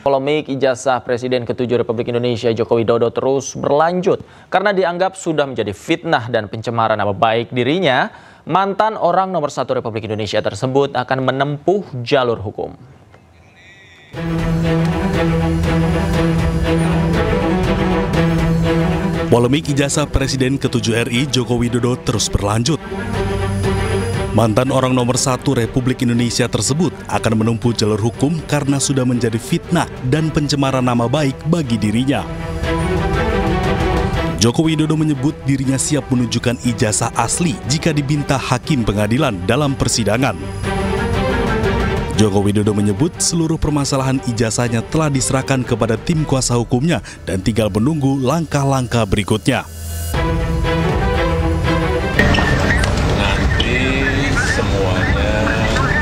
Polemik ijazah Presiden ke-7 Republik Indonesia Joko Widodo terus berlanjut karena dianggap sudah menjadi fitnah dan pencemaran nama baik dirinya. Mantan orang nomor 1 Republik Indonesia tersebut akan menempuh jalur hukum. Polemik ijazah Presiden ke-7 RI Joko Widodo terus berlanjut. Mantan orang nomor 1 Republik Indonesia tersebut akan menempuh jalur hukum karena sudah menjadi fitnah dan pencemaran nama baik bagi dirinya. Joko Widodo menyebut dirinya siap menunjukkan ijazah asli jika diminta hakim pengadilan dalam persidangan. Joko Widodo menyebut seluruh permasalahan ijazahnya telah diserahkan kepada tim kuasa hukumnya dan tinggal menunggu langkah-langkah berikutnya. Semuanya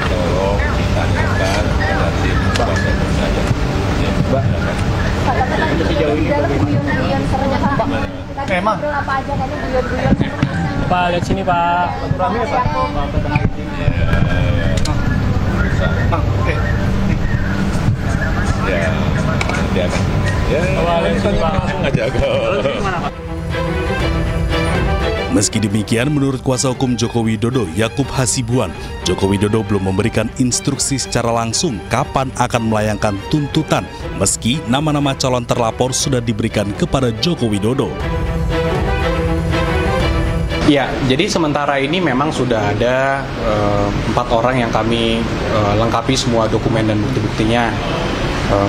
tolong ditanyakan kepada tim kuasa hukum saja. Memang. Pak, lihat sini Pak. Rame ya Pak. Ya, nanti akan. Ya, langsung aja kok. Meski demikian, menurut kuasa hukum Joko Widodo, Yakub Hasibuan, Joko Widodo belum memberikan instruksi secara langsung kapan akan melayangkan tuntutan, meski nama-nama calon terlapor sudah diberikan kepada Joko Widodo. Ya, jadi sementara ini memang sudah ada 4 orang yang kami lengkapi semua dokumen dan bukti-buktinya.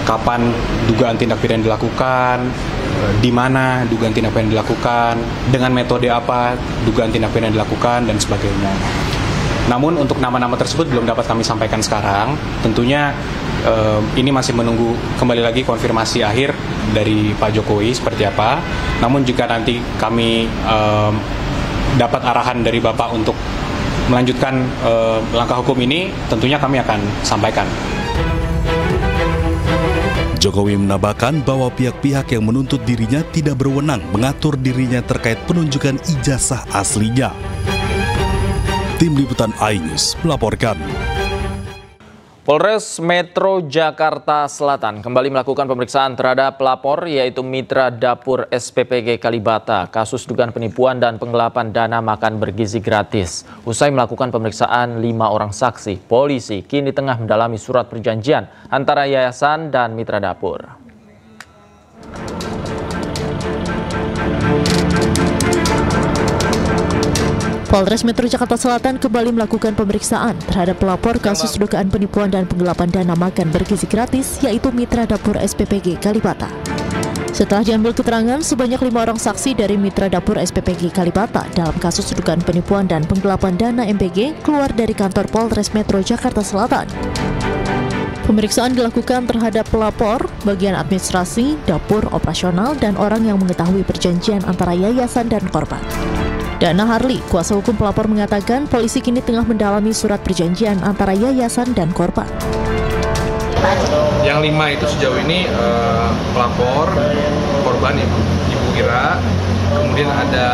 Kapan dugaan tindak pidana dilakukan, di mana dugaan tindak pidana dilakukan, dengan metode apa dugaan tindak pidana dilakukan, dan sebagainya. Namun untuk nama-nama tersebut belum dapat kami sampaikan sekarang. Tentunya ini masih menunggu kembali lagi konfirmasi akhir dari Pak Jokowi seperti apa. Namun jika nanti kami dapat arahan dari Bapak untuk melanjutkan langkah hukum ini, tentunya kami akan sampaikan. Jokowi menambahkan bahwa pihak-pihak yang menuntut dirinya tidak berwenang mengatur dirinya terkait penunjukan ijazah aslinya. Tim Liputan iNews melaporkan. Polres Metro Jakarta Selatan kembali melakukan pemeriksaan terhadap pelapor yaitu Mitra Dapur SPPG Kalibata kasus dugaan penipuan dan penggelapan dana makan bergizi gratis. Usai melakukan pemeriksaan 5 orang saksi, polisi kini tengah mendalami surat perjanjian antara yayasan dan Mitra Dapur. Polres Metro Jakarta Selatan kembali melakukan pemeriksaan terhadap pelapor kasus dugaan penipuan dan penggelapan dana makan bergizi gratis yaitu Mitra Dapur SPPG Kalibata. Setelah diambil keterangan, sebanyak 5 orang saksi dari Mitra Dapur SPPG Kalibata dalam kasus dugaan penipuan dan penggelapan dana MBG keluar dari kantor Polres Metro Jakarta Selatan. Pemeriksaan dilakukan terhadap pelapor, bagian administrasi, dapur, operasional, dan orang yang mengetahui perjanjian antara yayasan dan korban. Dana Harli, kuasa hukum pelapor mengatakan polisi kini tengah mendalami surat perjanjian antara yayasan dan korban. Yang 5 itu sejauh ini pelapor, korban Ibu Ira, kemudian ada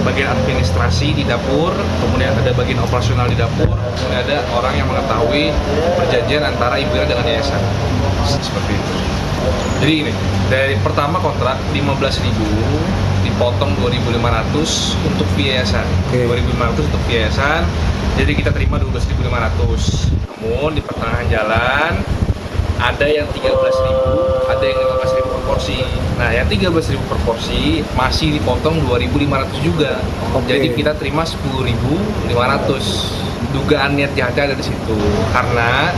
bagian administrasi di dapur, kemudian ada bagian operasional di dapur, kemudian ada orang yang mengetahui perjanjian antara Ibu Ira dengan yayasan. Seperti itu. Jadi ini, dari pertama kontrak 15.000 dipotong 2.500 untuk yayasan. 2.500 untuk yayasan. Jadi kita terima 12.500. Namun di pertengahan jalan ada yang 13.000, ada yang 15.000 per porsi. Nah, yang 13.000 per porsi masih dipotong 2.500 juga. Jadi kita terima 10.500. Dugaan niat jahatnya ada di situ. Karena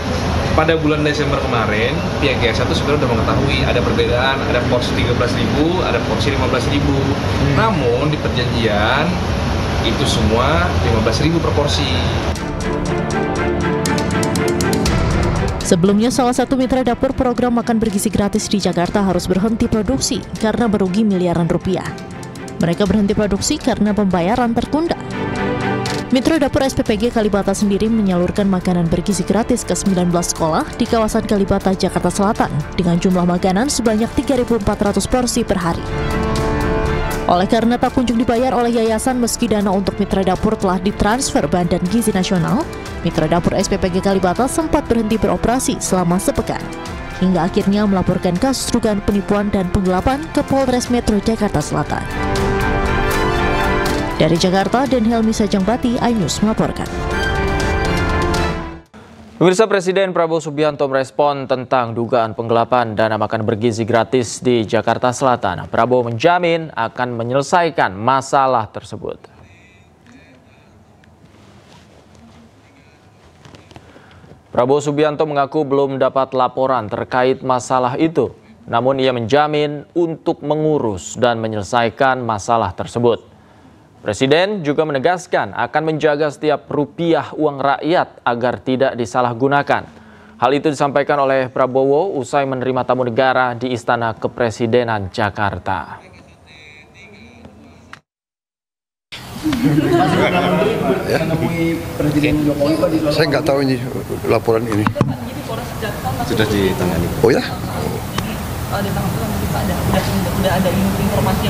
pada bulan Desember kemarin, pihak yayasan itu sebenarnya sudah mengetahui ada perbedaan, ada porsi 13.000, ada porsi 15.000. Namun di perjanjian itu semua 15.000 per porsi. Sebelumnya, salah satu mitra dapur program makan bergizi gratis di Jakarta harus berhenti produksi karena merugi miliaran rupiah. Mereka berhenti produksi karena pembayaran tertunda. Mitra Dapur SPPG Kalibata sendiri menyalurkan makanan bergizi gratis ke 19 sekolah di kawasan Kalibata, Jakarta Selatan dengan jumlah makanan sebanyak 3.400 porsi per hari. Oleh karena tak kunjung dibayar oleh yayasan meski dana untuk Mitra Dapur telah ditransfer Badan Gizi Nasional, Mitra Dapur SPPG Kalibata sempat berhenti beroperasi selama sepekan. hingga akhirnya melaporkan kasus dugaan penipuan dan penggelapan ke Polres Metro Jakarta Selatan. Dari Jakarta, Dan Helmi Sajangbati, iNews melaporkan. Pemirsa, Presiden Prabowo Subianto merespon tentang dugaan penggelapan dana makan bergizi gratis di Jakarta Selatan. Prabowo menjamin akan menyelesaikan masalah tersebut. Prabowo Subianto mengaku belum dapat laporan terkait masalah itu, namun ia menjamin untuk mengurus dan menyelesaikan masalah tersebut. Presiden juga menegaskan akan menjaga setiap rupiah uang rakyat agar tidak disalahgunakan. Hal itu disampaikan oleh Prabowo usai menerima tamu negara di Istana Kepresidenan Jakarta. Saya nggak tahu ini laporan ini. Sudah ditangani. Oh ya?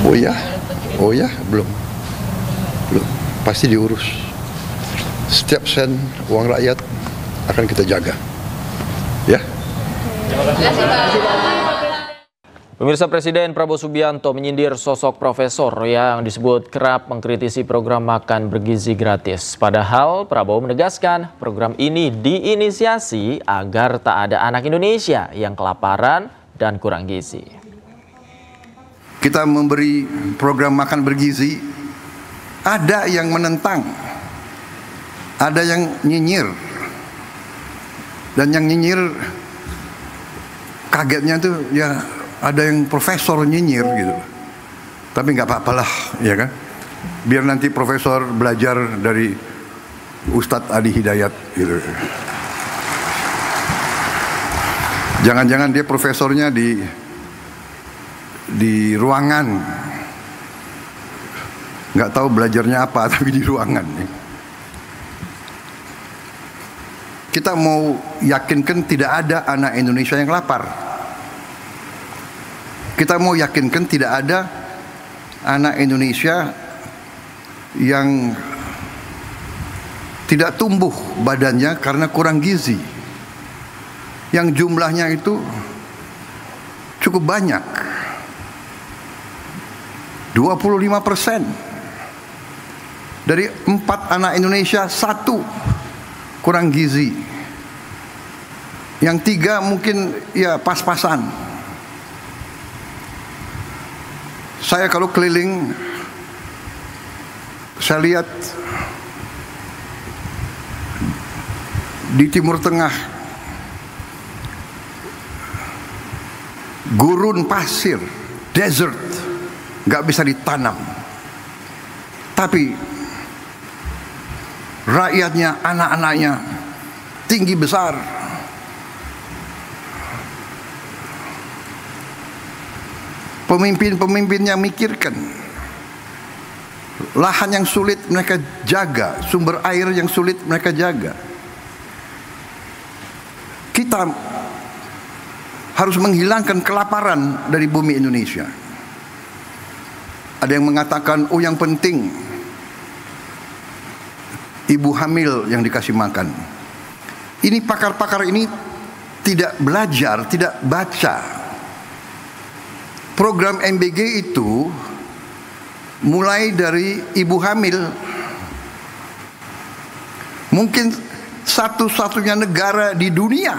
Oh ya? Oh ya? Belum. Pasti diurus. Setiap sen uang rakyat akan kita jaga. Ya. Pemirsa, Presiden Prabowo Subianto menyindir sosok profesor yang disebut kerap mengkritisi program makan bergizi gratis. Padahal Prabowo menegaskan program ini diinisiasi agar tak ada anak Indonesia yang kelaparan dan kurang gizi. Kita memberi program makan bergizi, ada yang menentang, ada yang nyinyir, dan yang nyinyir kagetnya tuh ya ada yang profesor nyinyir gitu. Tapi nggak apa-apalah, ya kan? Biar nanti profesor belajar dari Ustadz Adi Hidayat gitu. Jangan-jangan dia profesornya di ruangan. Nggak tahu belajarnya apa, tapi di ruangan. Kita mau yakinkan tidak ada anak Indonesia yang lapar. Kita mau yakinkan tidak ada anak Indonesia yang tidak tumbuh badannya karena kurang gizi. Yang jumlahnya itu cukup banyak. 25%. Dari 4 anak Indonesia 1 kurang gizi. Yang 3 mungkin ya pas-pasan. Saya kalau keliling, saya lihat di Timur Tengah gurun pasir, desert, nggak bisa ditanam. Tapi rakyatnya, anak-anaknya tinggi besar. Pemimpin-pemimpinnya mikirkan lahan yang sulit mereka jaga, sumber air yang sulit mereka jaga. Kita harus menghilangkan kelaparan dari bumi Indonesia. Ada yang mengatakan, oh yang penting ibu hamil yang dikasih makan. Ini pakar-pakar ini tidak belajar, tidak baca. Program MBG itu mulai dari ibu hamil. Mungkin satu-satunya negara di dunia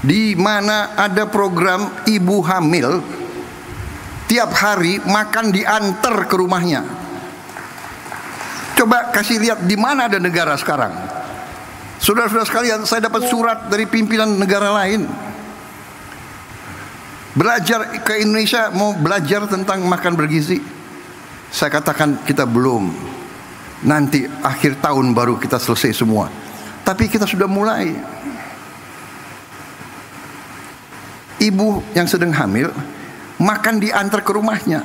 di mana ada program ibu hamil tiap hari makan diantar ke rumahnya. Coba kasih lihat di mana ada negara sekarang. Saudara-saudara sekalian, saya dapat surat dari pimpinan negara lain. Belajar ke Indonesia, mau belajar tentang makan bergizi. Saya katakan kita belum. Nanti akhir tahun baru kita selesai semua. Tapi kita sudah mulai. Ibu yang sedang hamil makan diantar ke rumahnya.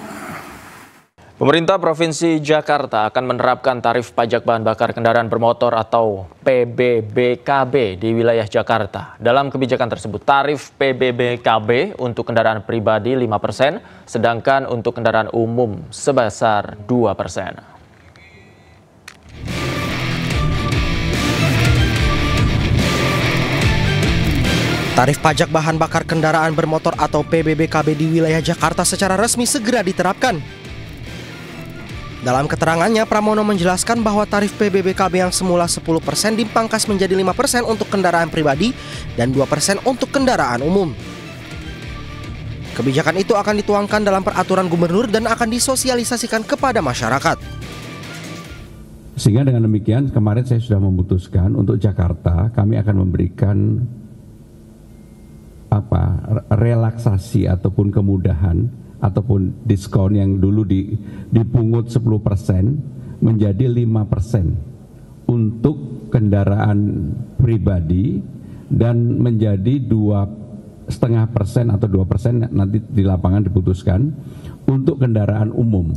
Pemerintah Provinsi Jakarta akan menerapkan tarif pajak bahan bakar kendaraan bermotor atau PBBKB di wilayah Jakarta. Dalam kebijakan tersebut, tarif PBBKB untuk kendaraan pribadi 5%, sedangkan untuk kendaraan umum sebesar 2%. Tarif pajak bahan bakar kendaraan bermotor atau PBBKB di wilayah Jakarta secara resmi segera diterapkan. Dalam keterangannya, Pramono menjelaskan bahwa tarif PBBKB yang semula 10% dipangkas menjadi 5% untuk kendaraan pribadi dan 2% untuk kendaraan umum. Kebijakan itu akan dituangkan dalam peraturan gubernur dan akan disosialisasikan kepada masyarakat. Sehingga dengan demikian kemarin saya sudah memutuskan untuk Jakarta kami akan memberikan relaksasi ataupun kemudahan ataupun diskon yang dulu dipungut 10% menjadi 5% untuk kendaraan pribadi dan menjadi 2,5% atau 2% nanti di lapangan diputuskan untuk kendaraan umum.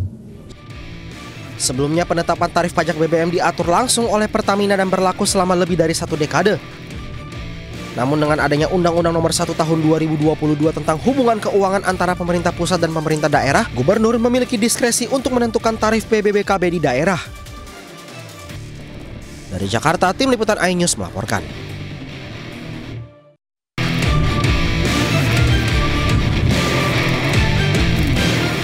Sebelumnya penetapan tarif pajak BBM diatur langsung oleh Pertamina dan berlaku selama lebih dari 1 dekade. Namun dengan adanya Undang-Undang Nomor 1 Tahun 2022 tentang hubungan keuangan antara pemerintah pusat dan pemerintah daerah, Gubernur memiliki diskresi untuk menentukan tarif PBBKB di daerah. Dari Jakarta, Tim Liputan iNews melaporkan.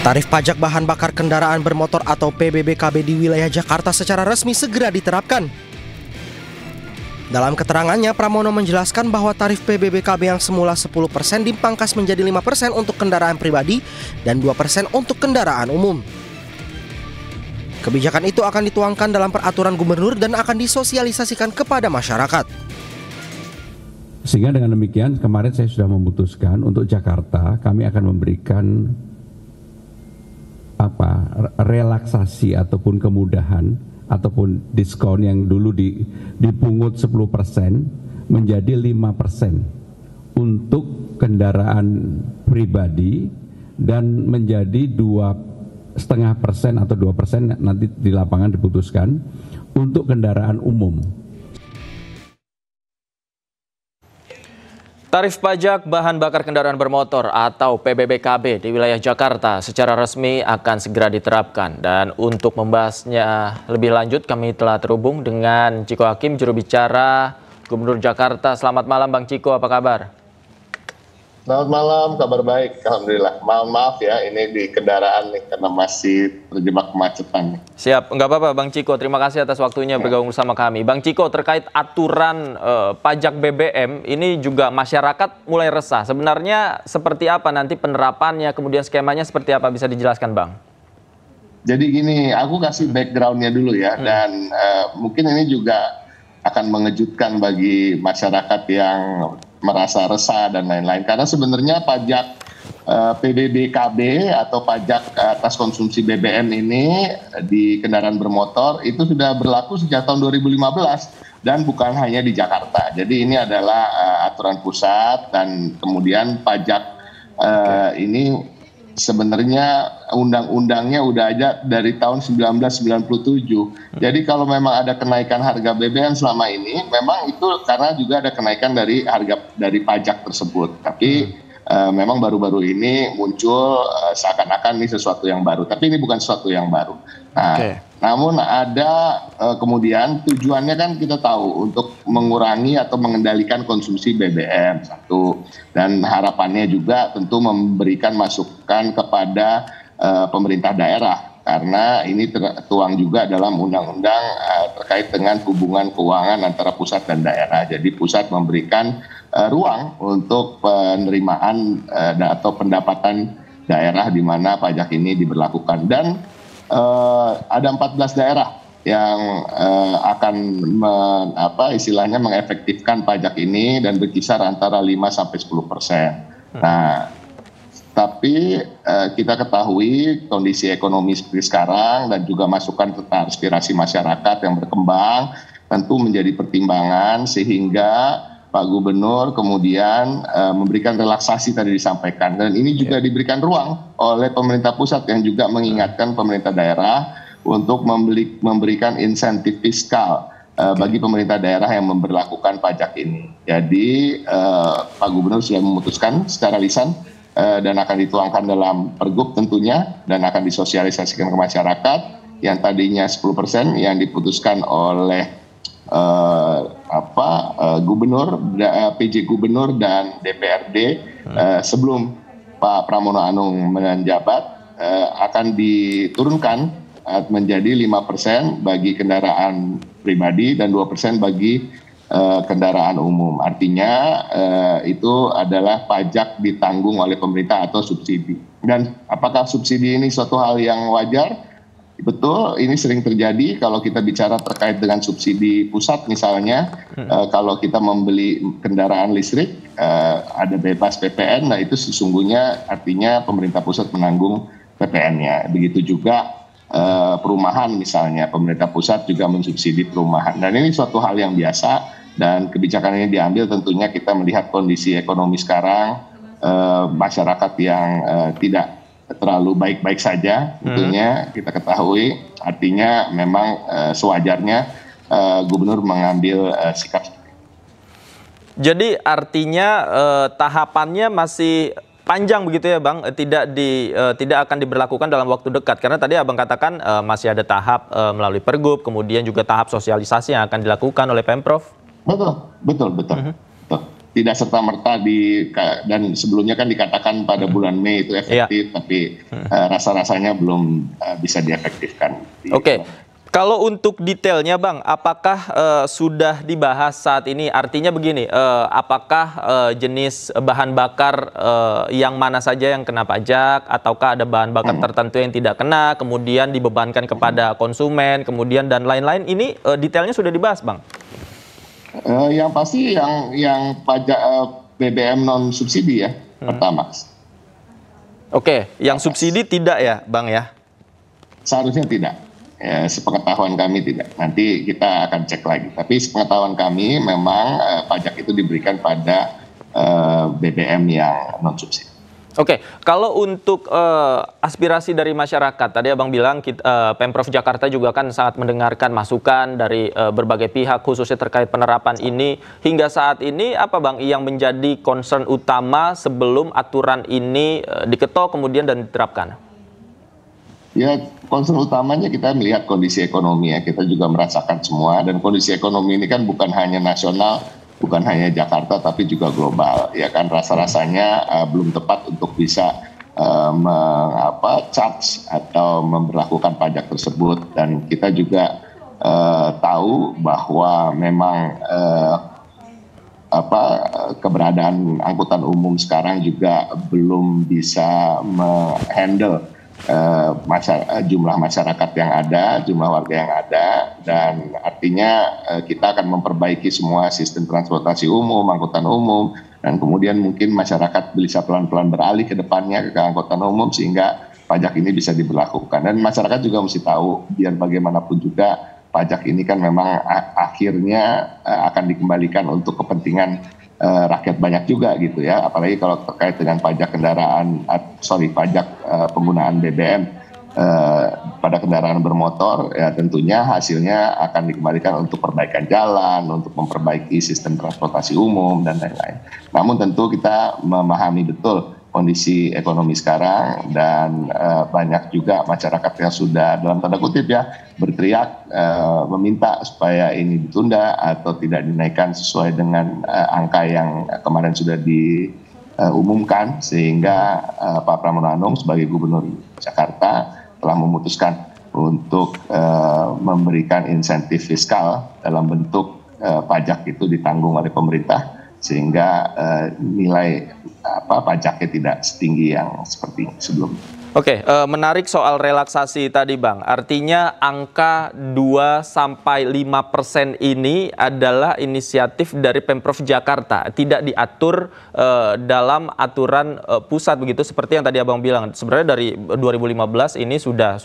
Tarif pajak bahan bakar kendaraan bermotor atau PBBKB di wilayah Jakarta secara resmi segera diterapkan. Dalam keterangannya, Pramono menjelaskan bahwa tarif PBBKB yang semula 10% dipangkas menjadi 5% untuk kendaraan pribadi dan 2% untuk kendaraan umum. Kebijakan itu akan dituangkan dalam peraturan gubernur dan akan disosialisasikan kepada masyarakat. Sehingga dengan demikian kemarin saya sudah memutuskan untuk Jakarta kami akan memberikan relaksasi ataupun kemudahan ataupun diskon yang dulu dipungut 10% menjadi 5% untuk kendaraan pribadi dan menjadi 2,5% atau 2% nanti di lapangan diputuskan untuk kendaraan umum. Tarif pajak bahan bakar kendaraan bermotor atau PBBKB di wilayah Jakarta secara resmi akan segera diterapkan. Dan untuk membahasnya lebih lanjut kami telah terhubung dengan Ciko Hakim, juru bicara Gubernur Jakarta. Selamat malam Bang Ciko, apa kabar? Selamat malam, kabar baik, alhamdulillah. Maaf ya, ini di kendaraan nih karena masih terjebak kemacetan. Siap, nggak apa-apa Bang Ciko, terima kasih atas waktunya bergabung bersama kami. Bang Ciko, terkait aturan pajak BBM, ini juga masyarakat mulai resah. Sebenarnya seperti apa nanti penerapannya, kemudian skemanya seperti apa, bisa dijelaskan Bang? Jadi gini, aku kasih backgroundnya dulu ya, dan mungkin ini juga akan mengejutkan bagi masyarakat yang merasa resah dan lain-lain. Karena sebenarnya pajak PBBKB atau pajak atas konsumsi BBM ini di kendaraan bermotor itu sudah berlaku sejak tahun 2015 dan bukan hanya di Jakarta. Jadi ini adalah aturan pusat dan kemudian pajak ini sebenarnya undang-undangnya udah ada dari tahun 1997. Jadi kalau memang ada kenaikan harga BBM selama ini, memang itu karena juga ada kenaikan dari harga dari pajak tersebut. Tapi memang baru-baru ini muncul seakan-akan ini sesuatu yang baru. Tapi ini bukan sesuatu yang baru. Nah, namun ada kemudian tujuannya kan kita tahu untuk mengurangi atau mengendalikan konsumsi BBM satu, dan harapannya juga tentu memberikan masukan kepada pemerintah daerah karena ini tertuang juga dalam undang-undang terkait dengan hubungan keuangan antara pusat dan daerah. Jadi pusat memberikan ruang untuk penerimaan atau pendapatan daerah di mana pajak ini diberlakukan, dan ada 14 daerah yang akan istilahnya mengefektifkan pajak ini dan berkisar antara 5-10%. Nah, tapi kita ketahui kondisi ekonomi seperti sekarang dan juga masukan tentang aspirasi masyarakat yang berkembang tentu menjadi pertimbangan sehingga Pak Gubernur kemudian memberikan relaksasi tadi disampaikan, dan ini juga diberikan ruang oleh pemerintah pusat yang juga mengingatkan pemerintah daerah untuk memberikan insentif fiskal bagi pemerintah daerah yang memberlakukan pajak ini. Jadi Pak Gubernur sudah memutuskan secara lisan dan akan dituangkan dalam Pergub tentunya dan akan disosialisasikan ke masyarakat yang tadinya 10% yang diputuskan oleh gubernur, PJ gubernur dan DPRD sebelum Pak Pramono Anung menjabat akan diturunkan menjadi 5% bagi kendaraan pribadi dan 2% bagi kendaraan umum. Artinya itu adalah pajak ditanggung oleh pemerintah atau subsidi. Dan apakah subsidi ini suatu hal yang wajar? Betul, ini sering terjadi kalau kita bicara terkait dengan subsidi pusat misalnya, kalau kita membeli kendaraan listrik, ada bebas PPN, nah itu sesungguhnya artinya pemerintah pusat menanggung PPN-nya. Begitu juga perumahan misalnya, pemerintah pusat juga mensubsidi perumahan. Dan ini suatu hal yang biasa dan kebijakan ini diambil tentunya kita melihat kondisi ekonomi sekarang, masyarakat yang tidak terlalu baik-baik saja tentunya kita ketahui, artinya memang sewajarnya gubernur mengambil sikap. Jadi artinya tahapannya masih panjang begitu ya Bang, tidak akan diberlakukan dalam waktu dekat karena tadi Abang katakan masih ada tahap melalui Pergub, kemudian juga tahap sosialisasi yang akan dilakukan oleh Pemprov. Betul. Tidak serta-merta dan sebelumnya kan dikatakan pada bulan Mei itu efektif, tapi rasa-rasanya belum bisa diefektifkan. Oke. Kalau untuk detailnya Bang, apakah sudah dibahas saat ini? Artinya begini, apakah jenis bahan bakar yang mana saja yang kena pajak, ataukah ada bahan bakar tertentu yang tidak kena, kemudian dibebankan kepada konsumen, kemudian dan lain-lain, ini detailnya sudah dibahas Bang? Yang pasti yang pajak BBM non subsidi ya, Pertamax. Oke, yang subsidi tidak ya, Bang ya? Seharusnya tidak. Ya, sepengetahuan kami tidak. Nanti kita akan cek lagi. Tapi sepengetahuan kami memang pajak itu diberikan pada BBM yang non subsidi. Oke, kalau untuk aspirasi dari masyarakat, tadi Abang bilang Pemprov Jakarta juga kan sangat mendengarkan masukan dari berbagai pihak, khususnya terkait penerapan ini. Hingga saat ini apa Bang yang menjadi concern utama sebelum aturan ini diketok kemudian dan diterapkan? Ya, concern utamanya kita melihat kondisi ekonomi ya, kita juga merasakan semua, dan kondisi ekonomi ini kan bukan hanya nasional, bukan hanya Jakarta tapi juga global ya kan, rasa-rasanya belum tepat untuk bisa charge atau memberlakukan pajak tersebut. Dan kita juga tahu bahwa memang keberadaan angkutan umum sekarang juga belum bisa menghandle jumlah masyarakat yang ada, jumlah warga yang ada, dan artinya kita akan memperbaiki semua sistem transportasi umum, angkutan umum, dan kemudian mungkin masyarakat bisa pelan-pelan beralih ke depannya ke angkutan umum sehingga pajak ini bisa diberlakukan. Dan masyarakat juga mesti tahu, biar bagaimanapun juga pajak ini kan memang akhirnya akan dikembalikan untuk kepentingan rakyat banyak juga gitu ya, apalagi kalau terkait dengan pajak pajak penggunaan BBM pada kendaraan bermotor, ya tentunya hasilnya akan dikembalikan untuk perbaikan jalan, untuk memperbaiki sistem transportasi umum dan lain-lain. Namun tentu kita memahami betul kondisi ekonomi sekarang, dan banyak juga masyarakat yang sudah dalam tanda kutip ya berteriak meminta supaya ini ditunda atau tidak dinaikkan sesuai dengan angka yang kemarin sudah diumumkan, sehingga Pak Pramono Anung sebagai Gubernur Jakarta telah memutuskan untuk memberikan insentif fiskal dalam bentuk pajak itu ditanggung oleh pemerintah, sehingga nilai pajaknya tidak setinggi yang seperti sebelumnya. Oke, menarik soal relaksasi tadi Bang. Artinya angka 2-5% ini adalah inisiatif dari Pemprov Jakarta, tidak diatur dalam aturan pusat begitu, seperti yang tadi Abang bilang. Sebenarnya dari 2015 ini sudah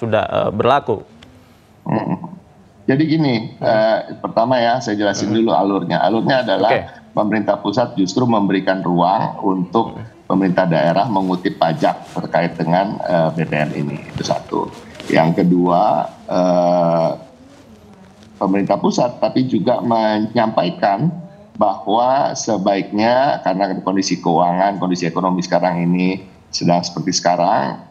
berlaku. Jadi gini, pertama ya saya jelasin dulu alurnya. Alurnya adalah pemerintah pusat justru memberikan ruang untuk pemerintah daerah mengutip pajak terkait dengan BBM ini. Itu satu. Yang kedua, pemerintah pusat tapi juga menyampaikan bahwa sebaiknya karena kondisi keuangan, kondisi ekonomi sekarang ini sedang seperti sekarang,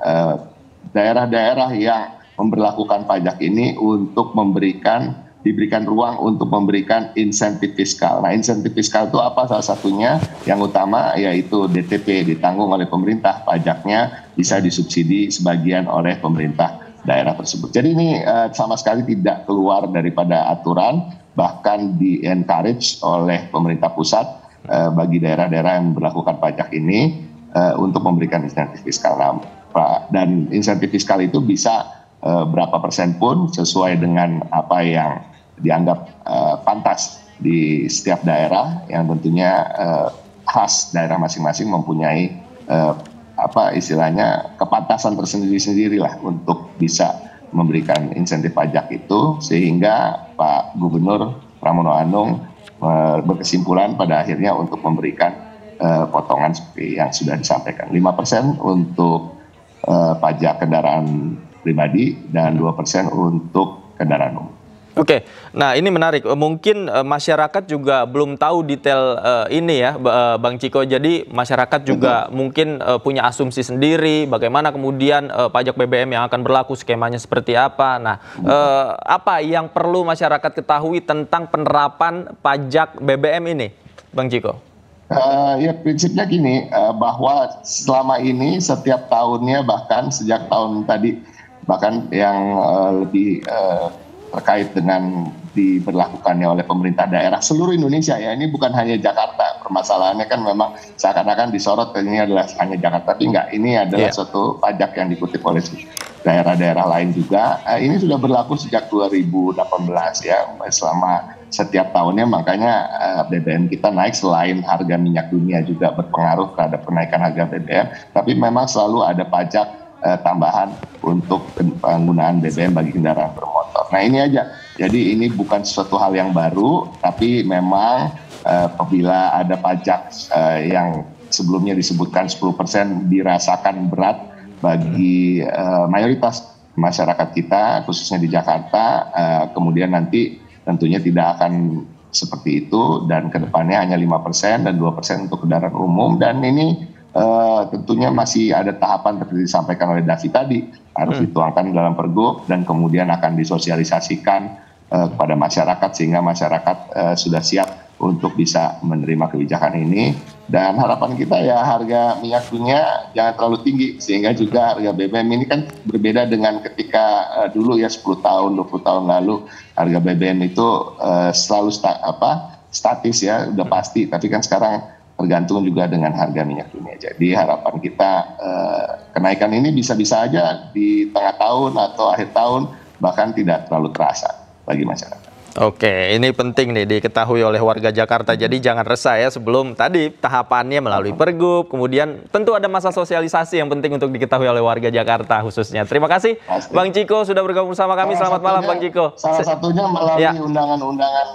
daerah-daerah yang memberlakukan pajak ini untuk memberikan diberikan ruang untuk memberikan insentif fiskal. Nah, insentif fiskal itu apa? Salah satunya yang utama yaitu DTP, ditanggung oleh pemerintah, pajaknya bisa disubsidi sebagian oleh pemerintah daerah tersebut. Jadi ini sama sekali tidak keluar daripada aturan, bahkan di-encourage oleh pemerintah pusat bagi daerah-daerah yang memperlakukan pajak ini untuk memberikan insentif fiskal. Dan insentif fiskal itu bisa berapa persen pun sesuai dengan apa yang dianggap pantas di setiap daerah, yang tentunya khas daerah masing-masing mempunyai istilahnya kepantasan tersendiri-sendiri lah untuk bisa memberikan insentif pajak itu, sehingga Pak Gubernur Pramono Anung berkesimpulan pada akhirnya untuk memberikan potongan seperti yang sudah disampaikan, 5% untuk pajak kendaraan pribadi dan 2% untuk kendaraan umum. Oke, nah ini menarik. Mungkin masyarakat juga belum tahu detail ini ya, Bang Ciko. Jadi masyarakat juga mungkin punya asumsi sendiri bagaimana kemudian pajak BBM yang akan berlaku, skemanya seperti apa. Nah, apa yang perlu masyarakat ketahui tentang penerapan pajak BBM ini, Bang Ciko? Ya prinsipnya gini, bahwa selama ini setiap tahunnya, bahkan sejak tahun tadi, bahkan yang lebih terkait dengan diberlakukannya oleh pemerintah daerah seluruh Indonesia ya, ini bukan hanya Jakarta. Permasalahannya kan memang seakan-akan disorot ini adalah hanya Jakarta, tapi enggak, ini adalah suatu pajak yang dikutip oleh daerah-daerah lain juga. Ini sudah berlaku sejak 2018 ya, selama setiap tahunnya. Makanya BBM kita naik, selain harga minyak dunia juga berpengaruh terhadap kenaikan harga BBM, tapi memang selalu ada pajak tambahan untuk penggunaan BBM bagi kendaraan bermotor. Nah ini aja, jadi ini bukan sesuatu hal yang baru, tapi memang apabila ada pajak yang sebelumnya disebutkan 10% dirasakan berat bagi mayoritas masyarakat kita, khususnya di Jakarta, kemudian nanti tentunya tidak akan seperti itu, dan kedepannya hanya 5% dan 2% untuk kendaraan umum. Dan ini tentunya masih ada tahapan seperti disampaikan oleh Davi tadi, harus dituangkan dalam pergub dan kemudian akan disosialisasikan kepada masyarakat, sehingga masyarakat sudah siap untuk bisa menerima kebijakan ini. Dan harapan kita ya harga minyak dunia jangan terlalu tinggi, sehingga juga harga BBM ini kan berbeda dengan ketika dulu ya 10 tahun, 20 tahun lalu harga BBM itu selalu statis ya, udah pasti, tapi kan sekarang tergantung juga dengan harga minyak dunia. Jadi harapan kita kenaikan ini bisa-bisa aja di tengah tahun atau akhir tahun, bahkan tidak terlalu terasa bagi masyarakat. Oke, ini penting nih diketahui oleh warga Jakarta. Jadi jangan resah ya, sebelum tadi tahapannya melalui pergub, kemudian tentu ada masa sosialisasi yang penting untuk diketahui oleh warga Jakarta khususnya. Terima kasih Bang Ciko sudah bergabung bersama kami. Selamat malam Bang Ciko. Salah satunya melalui undangan-undangan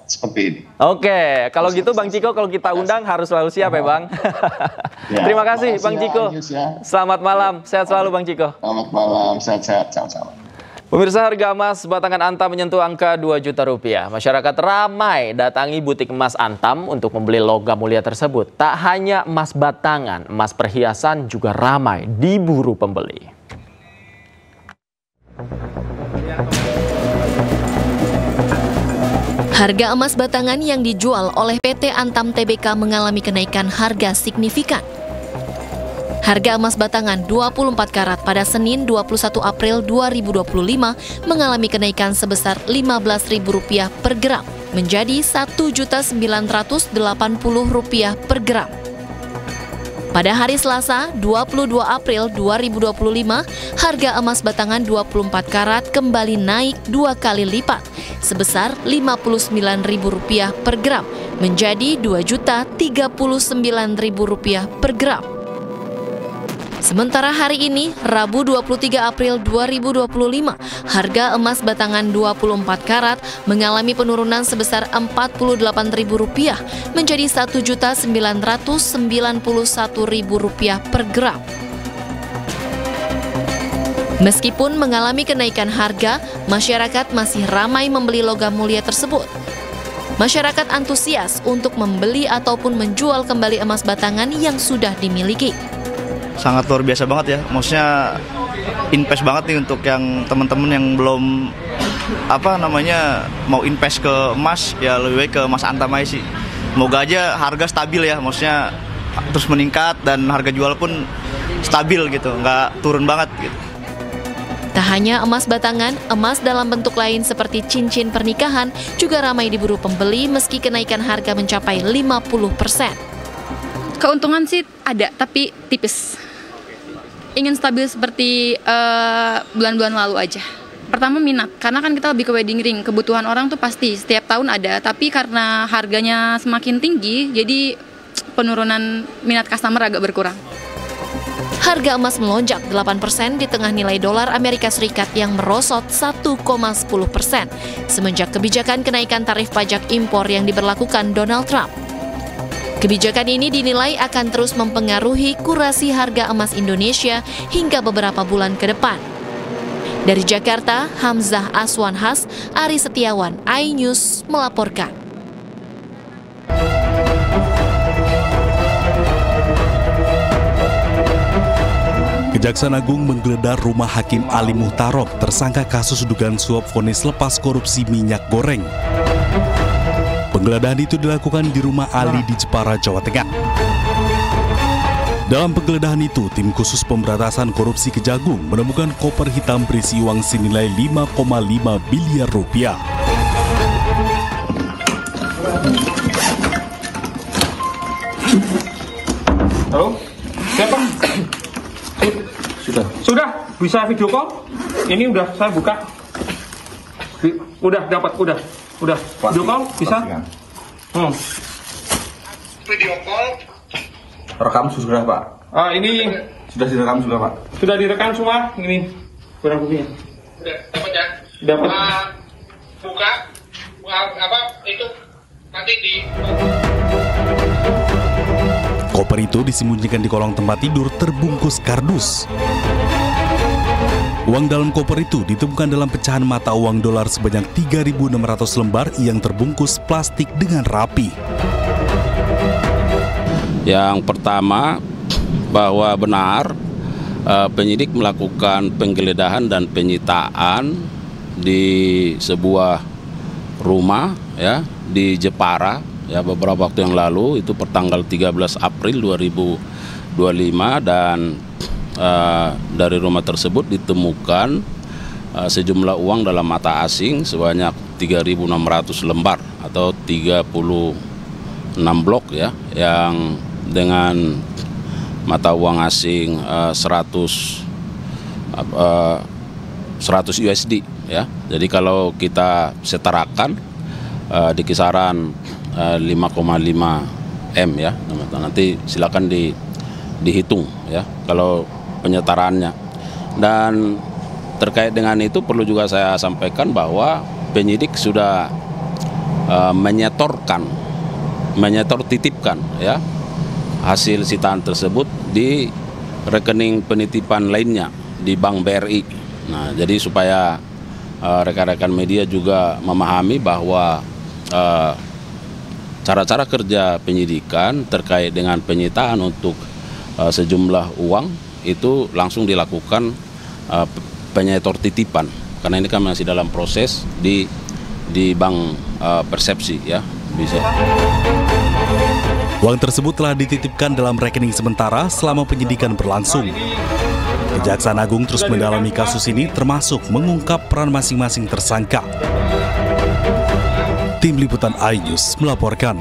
seperti ini. Oke, kalau gitu Bang Ciko, kalau kita undang harus selalu siap ya Bang. Terima kasih Bang Ciko. Selamat malam, sehat selalu Bang Ciko. Selamat malam, sehat-sehat, sama-sama. Pemirsa, harga emas batangan Antam menyentuh angka 2 juta rupiah. Masyarakat ramai datangi butik emas Antam untuk membeli logam mulia tersebut. Tak hanya emas batangan, emas perhiasan juga ramai diburu pembeli. Harga emas batangan yang dijual oleh PT Antam Tbk mengalami kenaikan harga signifikan. Harga emas batangan 24 karat pada Senin 21 April 2025 mengalami kenaikan sebesar Rp15.000 per gram menjadi Rp1.980.000 per gram. Pada hari Selasa 22 April 2025, harga emas batangan 24 karat kembali naik 2 kali lipat sebesar Rp59.000 per gram menjadi Rp2.039.000 per gram. Sementara hari ini, Rabu 23 April 2025, harga emas batangan 24 karat mengalami penurunan sebesar Rp48.000 menjadi Rp1.991.000 per gram. Meskipun mengalami kenaikan harga, masyarakat masih ramai membeli logam mulia tersebut. Masyarakat antusias untuk membeli ataupun menjual kembali emas batangan yang sudah dimiliki. Sangat luar biasa banget ya, maksudnya invest banget nih untuk yang teman-teman yang belum mau invest ke emas ya lebih baik ke emas Antam aja sih. Semoga aja harga stabil ya, maksudnya terus meningkat dan harga jual pun stabil gitu, nggak turun banget gitu. Tak hanya emas batangan, emas dalam bentuk lain seperti cincin pernikahan juga ramai diburu pembeli meski kenaikan harga mencapai 50%. Keuntungan sih ada, tapi tipis. Ingin stabil seperti bulan-bulan lalu aja. Pertama minat, karena kan kita lebih ke wedding ring. Kebutuhan orang tuh pasti setiap tahun ada, tapi karena harganya semakin tinggi, jadi penurunan minat customer agak berkurang. Harga emas melonjak 8% di tengah nilai dolar Amerika Serikat yang merosot 1,10% semenjak kebijakan kenaikan tarif pajak impor yang diberlakukan Donald Trump. Kebijakan ini dinilai akan terus mempengaruhi kurasi harga emas Indonesia hingga beberapa bulan ke depan. Dari Jakarta, Hamzah Aswanhas, Ari Setiawan, iNews melaporkan. Kejaksaan Agung menggeledah rumah Hakim Ali Muhtarok tersangka kasus dugaan suap vonis lepas korupsi minyak goreng. Penggeledahan itu dilakukan di rumah Ali di Jepara, Jawa Tengah. Dalam penggeledahan itu, tim khusus pemberantasan korupsi Kejagung menemukan koper hitam berisi uang senilai 5,5 miliar rupiah. Halo, siapa? Sudah bisa video call? Ini udah saya buka. Udah dapat, udah video call bisa? Video call Rekam sudah Pak. Ini sudah direkam juga Pak. Sudah direkam semua. Ini kurang buktinya. udah dapat ya? Dapat. Buka apa itu nanti di Koper itu disembunyikan di kolong tempat tidur terbungkus kardus. Uang dalam koper itu ditemukan dalam pecahan mata uang dolar sebanyak 3.600 lembar yang terbungkus plastik dengan rapi. Yang pertama, bahwa benar penyidik melakukan penggeledahan dan penyitaan di sebuah rumah ya di Jepara ya beberapa waktu yang lalu, itu pertanggal 13 April 2025, dan dari rumah tersebut ditemukan sejumlah uang dalam mata asing sebanyak 3.600 lembar atau 36 blok ya, yang dengan mata uang asing 100 USD ya. Jadi kalau kita setarakan di kisaran 5,5 M ya, nanti silakan dihitung ya kalau penyetaraannya. Dan terkait dengan itu perlu juga saya sampaikan bahwa penyidik sudah menyetor titipkan ya hasil sitaan tersebut di rekening penitipan lainnya di Bank BRI. Nah, jadi supaya rekan-rekan media juga memahami bahwa cara-cara kerja penyidikan terkait dengan penyitaan untuk sejumlah uang itu langsung dilakukan penyetor titipan, karena ini kan masih dalam proses di bank persepsi ya bisa. Uang tersebut telah dititipkan dalam rekening sementara selama penyidikan berlangsung. Kejaksaan Agung terus mendalami kasus ini termasuk mengungkap peran masing-masing tersangka. Tim Liputan iNews melaporkan.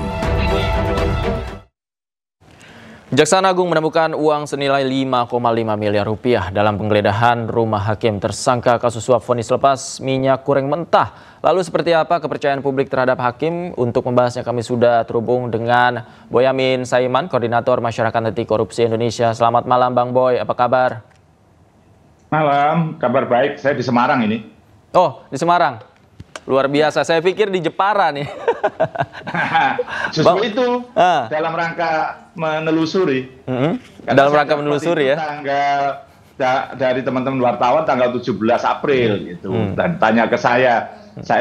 Kejaksaan Agung menemukan uang senilai 5,5 miliar rupiah dalam penggeledahan rumah hakim tersangka kasus suap vonis lepas minyak goreng mentah. Lalu seperti apa kepercayaan publik terhadap hakim? Untuk membahasnya kami sudah terhubung dengan Boyamin Saiman, Koordinator Masyarakat Anti Korupsi Indonesia. Selamat malam Bang Boy, apa kabar? Malam, kabar baik. Saya di Semarang ini. Oh, di Semarang. Luar biasa, saya pikir di Jepara nih. Justru itu dalam rangka menelusuri. Dalam rangka menelusuri ya. Tanggal dari teman-teman wartawan tanggal 17 April gitu. Dan tanya ke saya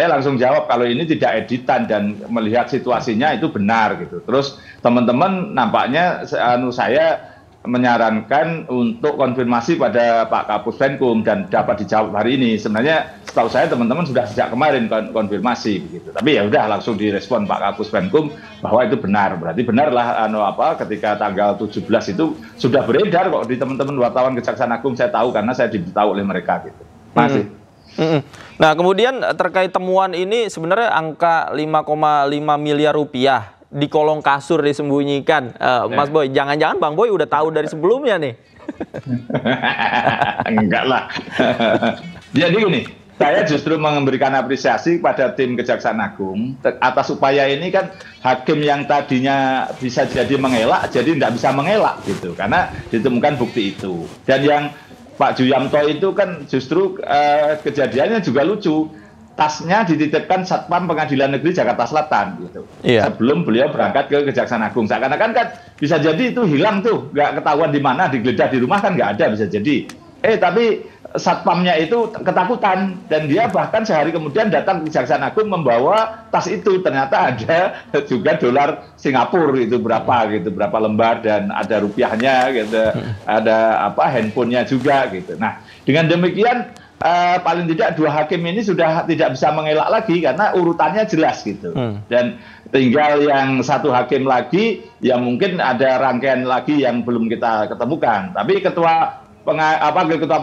langsung jawab kalau ini tidak editan dan melihat situasinya itu benar gitu. Terus teman-teman nampaknya saya menyarankan untuk konfirmasi pada Pak Kapus Penkum dan dapat dijawab hari ini. Sebenarnya setahu saya teman-teman sudah sejak kemarin konfirmasi begitu. Tapi ya udah langsung direspon Pak Kapus Penkum bahwa itu benar. Berarti benarlah ketika tanggal 17 itu sudah beredar kok di teman-teman wartawan Kejaksaan Agung, saya tahu karena saya diberitahu oleh mereka gitu. Masih. Nah, kemudian terkait temuan ini sebenarnya angka 5,5 miliar rupiah di kolong kasur disembunyikan. Mas Boy, jangan-jangan Bang Boy udah tahu dari sebelumnya nih? Enggak lah. Jadi gini, saya justru memberikan apresiasi pada tim Kejaksaan Agung atas upaya ini. Kan hakim yang tadinya bisa jadi mengelak, jadi tidak bisa mengelak gitu, karena ditemukan bukti itu. Dan yang Pak Juyamto itu kan justru kejadiannya juga lucu. Tasnya dititipkan Satpam Pengadilan Negeri Jakarta Selatan gitu. Sebelum beliau berangkat ke Kejaksaan Agung. Seakan-akan kan bisa jadi itu hilang tuh, nggak ketahuan di mana, digeledah di rumah kan nggak ada, bisa jadi. Tapi Satpamnya itu ketakutan dan dia bahkan sehari kemudian datang ke Kejaksaan Agung membawa tas itu. Ternyata ada juga dolar Singapura itu berapa lembar, dan ada rupiahnya gitu, ada handphonenya juga gitu. Nah, dengan demikian paling tidak dua hakim ini sudah tidak bisa mengelak lagi karena urutannya jelas gitu. Dan tinggal yang satu hakim lagi, ya mungkin ada rangkaian lagi yang belum kita ketemukan. Tapi ketua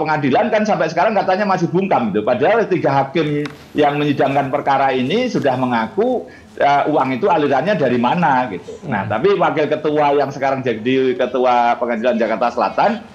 pengadilan kan sampai sekarang katanya masih bungkam gitu. Padahal 3 hakim yang menyidangkan perkara ini sudah mengaku uang itu alirannya dari mana gitu. Nah, tapi wakil ketua yang sekarang jadi ketua Pengadilan Jakarta Selatan,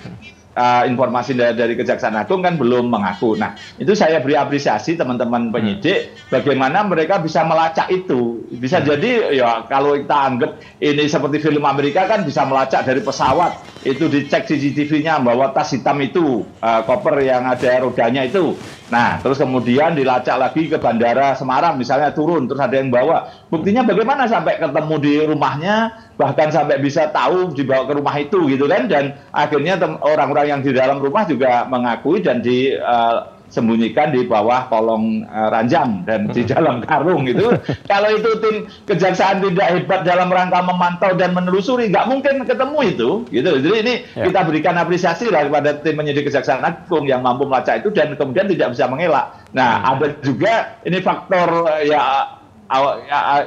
informasi dari Kejaksaan Agung kan belum mengaku. Nah, itu saya beri apresiasi teman-teman penyidik bagaimana mereka bisa melacak itu. Bisa jadi ya kalau kita anggap ini seperti film Amerika kan bisa melacak dari pesawat, itu dicek CCTV-nya bahwa tas hitam itu, koper yang ada rodanya itu. Nah, terus kemudian dilacak lagi ke Bandara Semarang misalnya, turun terus ada yang bawa. Buktinya bagaimana sampai ketemu di rumahnya, bahkan sampai bisa tahu dibawa ke rumah itu gitu kan. Dan akhirnya orang-orang yang di dalam rumah juga mengakui dan disembunyikan di bawah kolong ranjang dan di dalam karung itu. Kalau itu tim kejaksaan tidak hebat dalam rangka memantau dan menelusuri, nggak mungkin ketemu itu gitu. Jadi ini kita berikan apresiasi lah kepada tim penyidik Kejaksaan Agung yang mampu melacak itu dan kemudian tidak bisa mengelak. Nah, ada juga ini faktor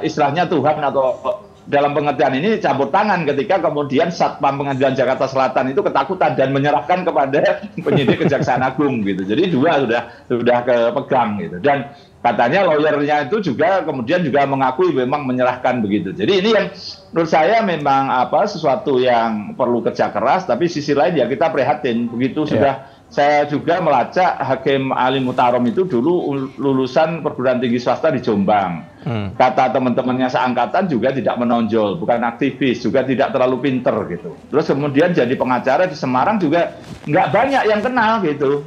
istilahnya Tuhan atau dalam pengertian ini campur tangan ketika kemudian Satpam Pengadilan Jakarta Selatan itu ketakutan dan menyerahkan kepada penyidik Kejaksaan Agung gitu. Jadi dua sudah kepegang gitu. Dan katanya lawyernya itu juga kemudian juga mengakui memang menyerahkan begitu. Jadi ini yang menurut saya memang sesuatu yang perlu kerja keras, tapi sisi lain ya kita prihatin begitu sudah. Saya juga melacak Hakim Ali Mutarom itu dulu lulusan perguruan tinggi swasta di Jombang. Kata teman-temannya seangkatan juga tidak menonjol, bukan aktivis, juga tidak terlalu pinter gitu. Terus kemudian jadi pengacara di Semarang juga nggak banyak yang kenal gitu.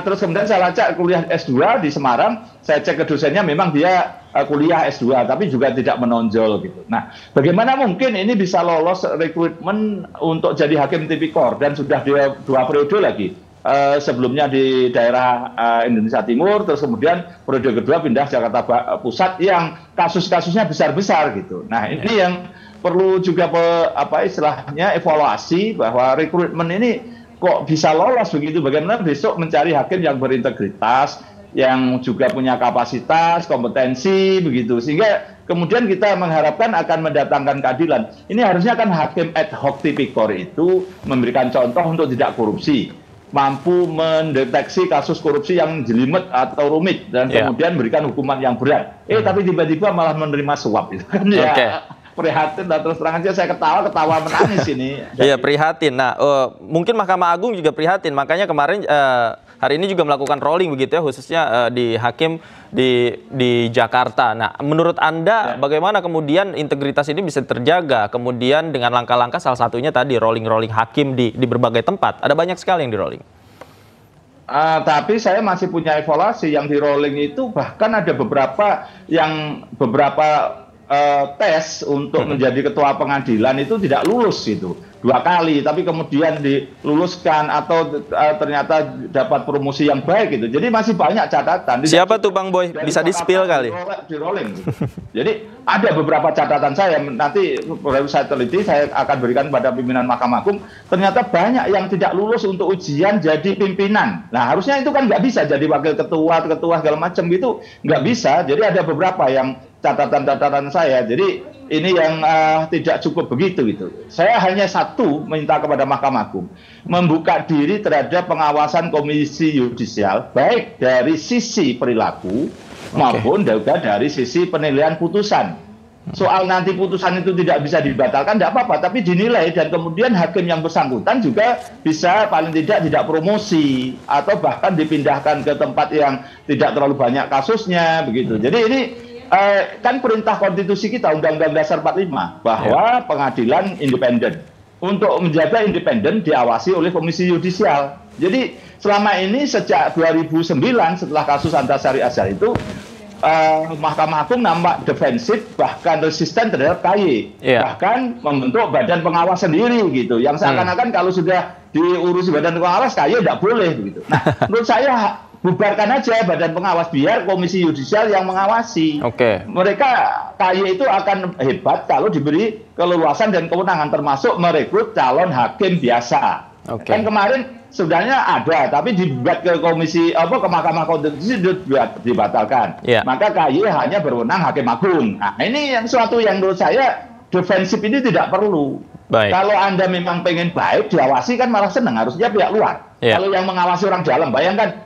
Terus kemudian saya lacak kuliah S2 di Semarang, saya cek ke dosennya memang dia kuliah S2, tapi juga tidak menonjol gitu. Nah, bagaimana mungkin ini bisa lolos rekrutmen untuk jadi hakim tipikor dan sudah 2 periode lagi. Sebelumnya di daerah Indonesia Timur, terus kemudian periode kedua pindah Jakarta Pusat yang kasus-kasusnya besar-besar gitu. Nah, ini yang perlu juga istilahnya evaluasi bahwa rekrutmen ini kok bisa lolos begitu. Bagaimana besok mencari hakim yang berintegritas, yang juga punya kapasitas, kompetensi begitu, sehingga kemudian kita mengharapkan akan mendatangkan keadilan. Ini harusnya kan hakim ad hoc tipikor itu memberikan contoh untuk tidak korupsi, mampu mendeteksi kasus korupsi yang jelimet atau rumit dan kemudian berikan hukuman yang berat. Tapi tiba-tiba malah menerima suap itu kan ya. Prihatin dan terus terang aja saya ketawa menangis ini. Iya, prihatin. Nah, mungkin Mahkamah Agung juga prihatin. Makanya kemarin hari ini juga melakukan rolling begitu ya, khususnya di hakim di Jakarta. Nah, menurut Anda bagaimana kemudian integritas ini bisa terjaga? Kemudian dengan langkah-langkah salah satunya tadi rolling hakim di berbagai tempat. Ada banyak sekali yang di rolling. Tapi saya masih punya evaluasi yang di rolling itu, bahkan ada beberapa tes untuk menjadi ketua pengadilan itu tidak lulus itu 2 kali, tapi kemudian diluluskan atau ternyata dapat promosi yang baik gitu. Jadi masih banyak catatan. Siapa tuh Bang Boy? Bisa di-spill kali? Di rolling. Gitu. Jadi ada beberapa catatan saya, nanti baru saya teliti, saya akan berikan pada pimpinan Mahkamah Agung. Ternyata banyak yang tidak lulus untuk ujian jadi pimpinan. Nah harusnya itu kan nggak bisa jadi wakil ketua segala macam gitu, nggak bisa. Jadi ada beberapa yang catatan-catatan saya. Jadi ini yang tidak cukup begitu gitu. Saya hanya satu minta kepada Mahkamah Agung membuka diri terhadap pengawasan Komisi Yudisial baik dari sisi perilaku maupun juga dari sisi penilaian putusan. Soal nanti putusan itu tidak bisa dibatalkan tidak apa-apa, tapi dinilai dan kemudian hakim yang bersangkutan juga bisa paling tidak promosi atau bahkan dipindahkan ke tempat yang tidak terlalu banyak kasusnya begitu. Jadi ini kan perintah konstitusi kita Undang-Undang Dasar 45 bahwa pengadilan independen. Untuk menjaga independen diawasi oleh Komisi Yudisial. Jadi selama ini sejak 2009 setelah kasus Antasari Azhar itu Mahkamah Agung nampak defensif bahkan resisten terhadap KY. Bahkan membentuk badan pengawas sendiri gitu. Yang seakan-akan kalau sudah diurusi badan pengawas KY tidak boleh gitu. Nah, menurut saya bubarkan aja badan pengawas biar Komisi Yudisial yang mengawasi. Mereka KY itu akan hebat kalau diberi keleluasan dan kewenangan termasuk merekrut calon hakim biasa. Kan kemarin sebenarnya ada tapi dibuat ke komisi ke Mahkamah Konstitusi dibatalkan. Maka KY hanya berwenang hakim agung. Nah, ini yang suatu yang menurut saya defensif ini tidak perlu. Kalau Anda memang pengen baik diawasi kan malah senang, harusnya pihak luar. Kalau yang mengawasi orang dalam, bayangkan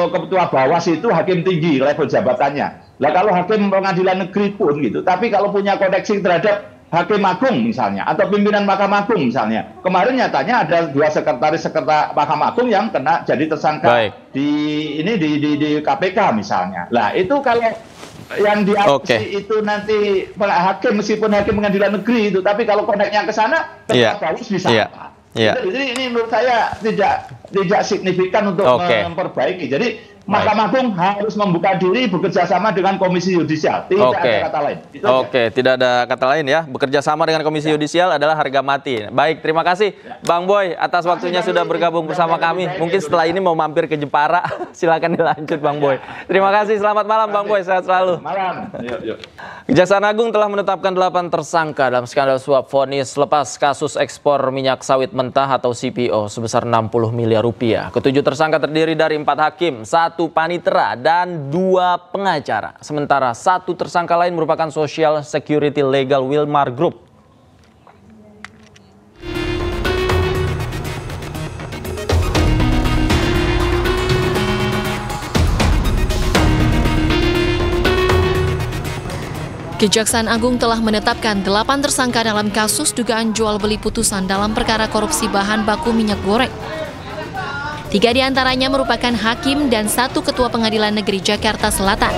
ketua Bawas itu hakim tinggi level jabatannya. Lah kalau hakim pengadilan negeri pun gitu, tapi kalau punya koneksi terhadap hakim agung misalnya atau pimpinan Mahkamah Agung misalnya. Kemarin nyatanya ada 2 sekretaris Mahkamah Agung yang kena jadi tersangka di KPK misalnya. Lah itu kalau yang diawasi itu nanti hakim meskipun hakim pengadilan negeri itu, tapi kalau koneknya ke sana Bawas bisa apa? Jadi ini menurut saya tidak signifikan untuk memperbaiki. Jadi Mahkamah Agung harus membuka diri bekerja sama dengan Komisi Yudisial. Tidak ada kata lain. Tidak ada kata lain ya. Bekerja sama dengan Komisi Yudisial adalah harga mati. Baik, terima kasih Bang Boy atas waktunya sudah bergabung bersama kami. Mungkin setelah ini mau mampir ke Jepara. Silakan dilanjut Bang Boy. Terima kasih. Selamat malam Bang Boy. Sehat selalu. Malam. Kejaksaan Agung telah menetapkan 8 tersangka dalam skandal suap vonis lepas kasus ekspor minyak sawit mentah atau CPO sebesar 60 miliar rupiah. Ketujuh tersangka terdiri dari 4 hakim, 1 panitera dan 2 pengacara. Sementara 1 tersangka lain merupakan Social Security Legal Wilmar Group. Kejaksaan Agung telah menetapkan 8 tersangka dalam kasus dugaan jual beli putusan dalam perkara korupsi bahan baku minyak goreng. 3 diantaranya merupakan hakim dan 1 ketua Pengadilan Negeri Jakarta Selatan.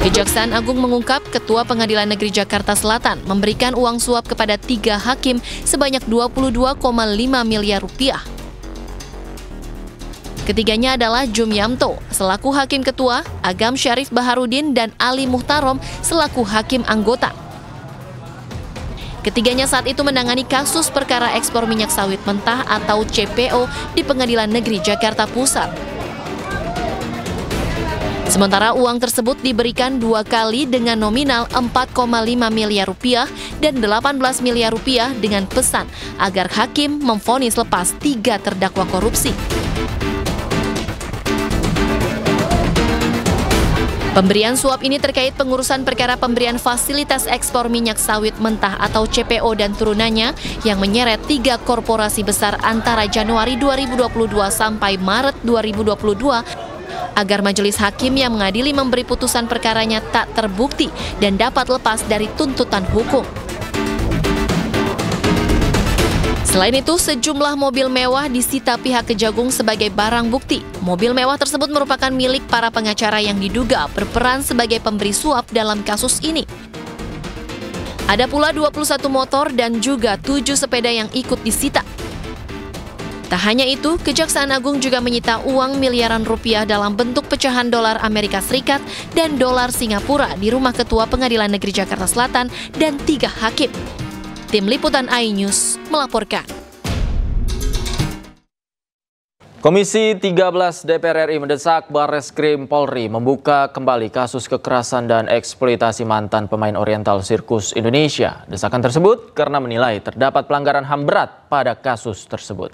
Kejaksaan Agung mengungkap Ketua Pengadilan Negeri Jakarta Selatan memberikan uang suap kepada 3 hakim sebanyak 22,5 miliar rupiah. Ketiganya adalah Jum Yamto selaku Hakim Ketua, Agam Syarif Baharudin dan Ali Muhtarom selaku Hakim Anggota. Ketiganya saat itu menangani kasus perkara ekspor minyak sawit mentah atau CPO di Pengadilan Negeri Jakarta Pusat. Sementara uang tersebut diberikan 2 kali dengan nominal 4,5 miliar rupiah dan 18 miliar rupiah dengan pesan agar hakim memvonis lepas 3 terdakwa korupsi. Pemberian suap ini terkait pengurusan perkara pemberian fasilitas ekspor minyak sawit mentah atau CPO dan turunannya yang menyeret 3 korporasi besar antara Januari 2022 sampai Maret 2022 agar majelis hakim yang mengadili memberi putusan perkaranya tak terbukti dan dapat lepas dari tuntutan hukum. Selain itu, sejumlah mobil mewah disita pihak Kejagung sebagai barang bukti. Mobil mewah tersebut merupakan milik para pengacara yang diduga berperan sebagai pemberi suap dalam kasus ini. Ada pula 21 motor dan juga 7 sepeda yang ikut disita. Tak hanya itu, Kejaksaan Agung juga menyita uang miliaran rupiah dalam bentuk pecahan dolar Amerika Serikat dan dolar Singapura di rumah Ketua Pengadilan Negeri Jakarta Selatan dan 3 hakim. Tim Liputan iNews melaporkan. Komisi 13 DPR RI mendesak Barreskrim Polri membuka kembali kasus kekerasan dan eksploitasi mantan pemain Oriental Sirkus Indonesia. Desakan tersebut karena menilai terdapat pelanggaran HAM berat pada kasus tersebut.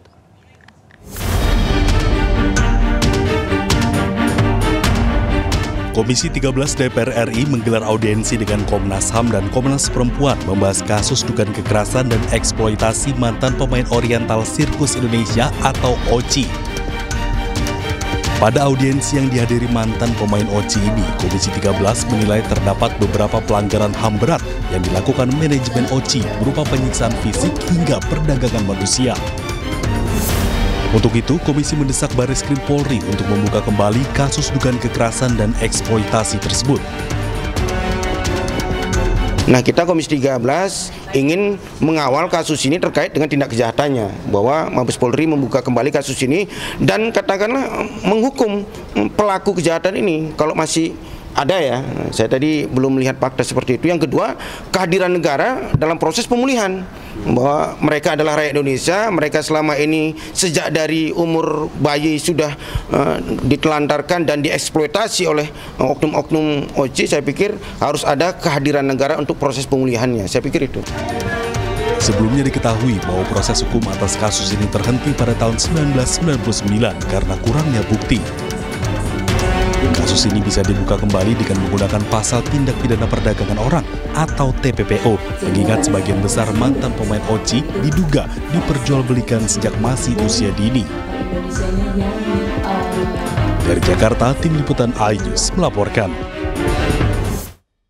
Komisi 13 DPR RI menggelar audiensi dengan Komnas HAM dan Komnas Perempuan membahas kasus dugaan kekerasan dan eksploitasi mantan pemain Oriental Sirkus Indonesia atau OCI. Pada audiensi yang dihadiri mantan pemain OCI ini, Komisi 13 menilai terdapat beberapa pelanggaran HAM berat yang dilakukan manajemen OCI berupa penyiksaan fisik hingga perdagangan manusia. Untuk itu, Komisi mendesak Barreskrim Polri untuk membuka kembali kasus dugaan kekerasan dan eksploitasi tersebut. Nah, kita Komisi 13 ingin mengawal kasus ini terkait dengan tindak kejahatannya, bahwa Mabes Polri membuka kembali kasus ini dan katakanlah menghukum pelaku kejahatan ini kalau masih ada ya. Saya tadi belum melihat fakta seperti itu. Yang kedua, kehadiran negara dalam proses pemulihan, bahwa mereka adalah rakyat Indonesia, mereka selama ini sejak dari umur bayi sudah ditelantarkan dan dieksploitasi oleh oknum-oknum OCI. Saya pikir harus ada kehadiran negara untuk proses pemulihannya. Saya pikir itu. Sebelumnya diketahui bahwa proses hukum atas kasus ini terhenti pada tahun 1999 karena kurangnya bukti. Kasus ini bisa dibuka kembali dengan menggunakan pasal tindak pidana perdagangan orang atau TPPO, mengingat sebagian besar mantan pemain OCI diduga diperjualbelikan sejak masih usia dini. Dari Jakarta, Tim Liputan iNews melaporkan.